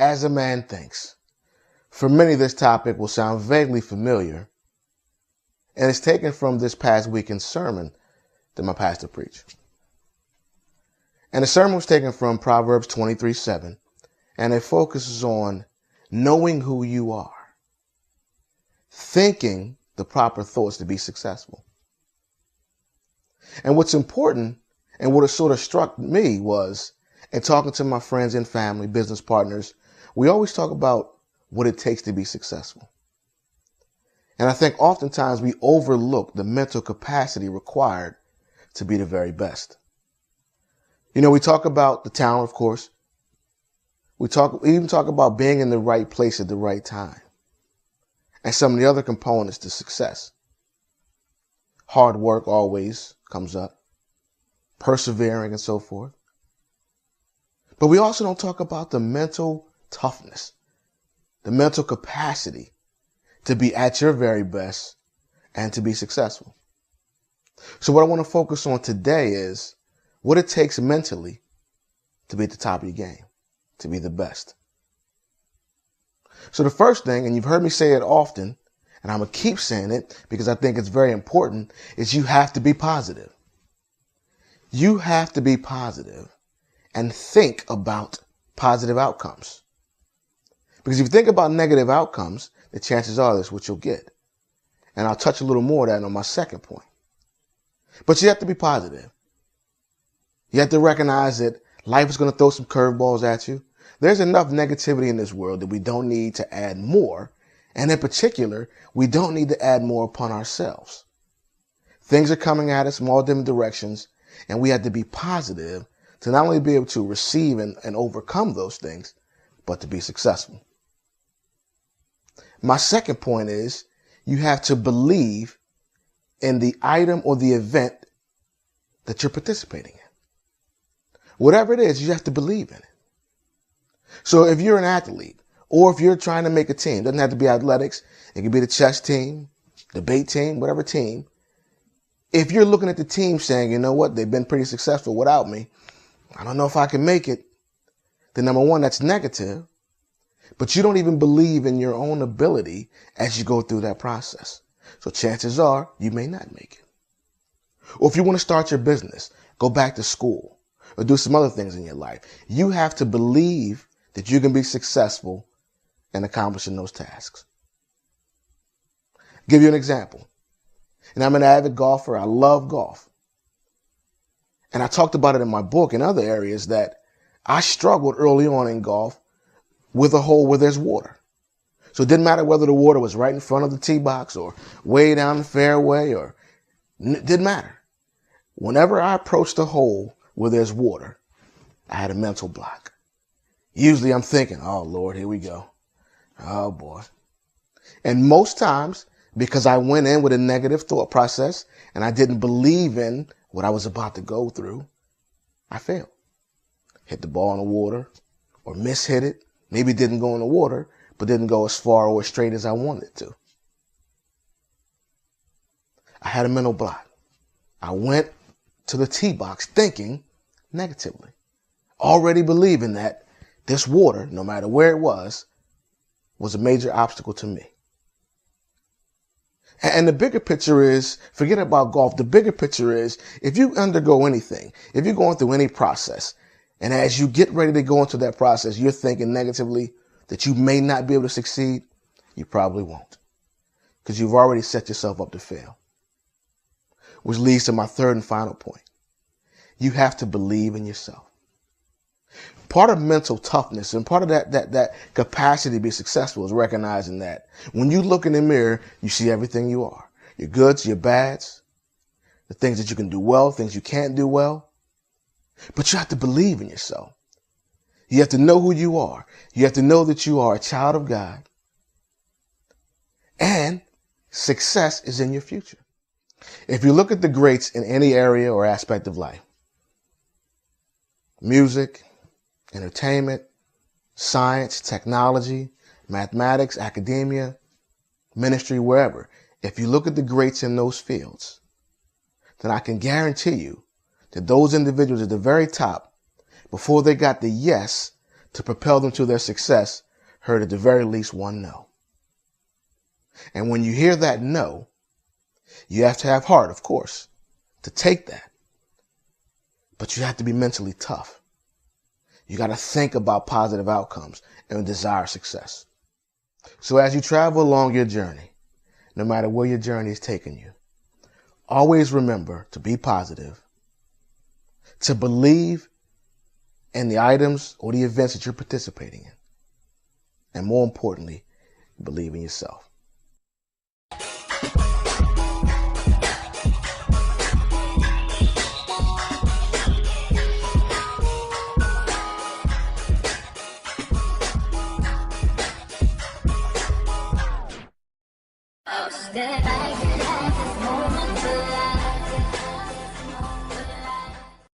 as a man thinks. For many, this topic will sound vaguely familiar, and it's taken from this past weekend's sermon that my pastor preached. And the sermon was taken from Proverbs 23:7, and it focuses on knowing who you are, thinking the proper thoughts to be successful. And what's important, and what it sort of struck me was, in talking to my friends and family, business partners, we always talk about what it takes to be successful. And I think oftentimes we overlook the mental capacity required to be the very best. You know, we talk about the talent, of course. We even talk about being in the right place at the right time. And some of the other components to success. Hard work always comes up. Persevering and so forth. But we also don't talk about the mental toughness, the mental capacity to be at your very best and to be successful. So what I want to focus on today is what it takes mentally to be at the top of your game, to be the best. So the first thing, and you've heard me say it often, and I'm going to keep saying it because I think it's very important, is you have to be positive. You have to be positive and think about positive outcomes. Because if you think about negative outcomes, the chances are that's what you'll get. And I'll touch a little more of that on my second point. But you have to be positive. You have to recognize that life is going to throw some curveballs at you. There's enough negativity in this world that we don't need to add more. And in particular, we don't need to add more upon ourselves. Things are coming at us from all different directions, and we have to be positive to not only be able to receive and overcome those things, but to be successful. My second point is you have to believe in the item or the event that you're participating in. Whatever it is, you have to believe in it. So if you're an athlete or if you're trying to make a team, it doesn't have to be athletics. It could be the chess team, debate team, whatever team. If you're looking at the team saying, you know what, they've been pretty successful without me, I don't know if I can make it, then number one, that's negative. But you don't even believe in your own ability as you go through that process. So chances are you may not make it. Or if you want to start your business, go back to school, or do some other things in your life, you have to believe that you can be successful in accomplishing those tasks. Give you an example. And I'm an avid golfer. I love golf. And I talked about it in my book and other areas that I struggled early on in golf with a hole where there's water. So it didn't matter whether the water was right in front of the tee box or way down the fairway, or it didn't matter. Whenever I approached a hole where there's water, I had a mental block. Usually I'm thinking, oh Lord, here we go. Oh boy. And most times, because I went in with a negative thought process and I didn't believe in what I was about to go through, I failed. Hit the ball in the water or mishit it. Maybe it didn't go in the water, but didn't go as far or as straight as I wanted it to. I had a mental block. I went to the tee box thinking negatively, already believing that this water, no matter where it was a major obstacle to me. And the bigger picture is, forget about golf. The bigger picture is, if you undergo anything, if you're going through any process, and as you get ready to go into that process, you're thinking negatively that you may not be able to succeed, you probably won't, because you've already set yourself up to fail. Which leads to my third and final point. You have to believe in yourself. Part of mental toughness and part of that capacity to be successful is recognizing that when you look in the mirror, you see everything you are. Your goods, your bads, the things that you can do well, things you can't do well. But you have to believe in yourself. You have to know who you are. You have to know that you are a child of God. And success is in your future. If you look at the greats in any area or aspect of life, music, entertainment, science, technology, mathematics, academia, ministry, wherever, if you look at the greats in those fields, then I can guarantee you that those individuals at the very top, before they got the yes to propel them to their success heard at the very least one no. And when you hear that no, you have to have heart, of course, to take that. But you have to be mentally tough. You got to think about positive outcomes and desire success. So as you travel along your journey, no matter where your journey is taking you, always remember to be positive, to believe in the items or the events that you're participating in, and more importantly, believe in yourself. That I can have this moment to life.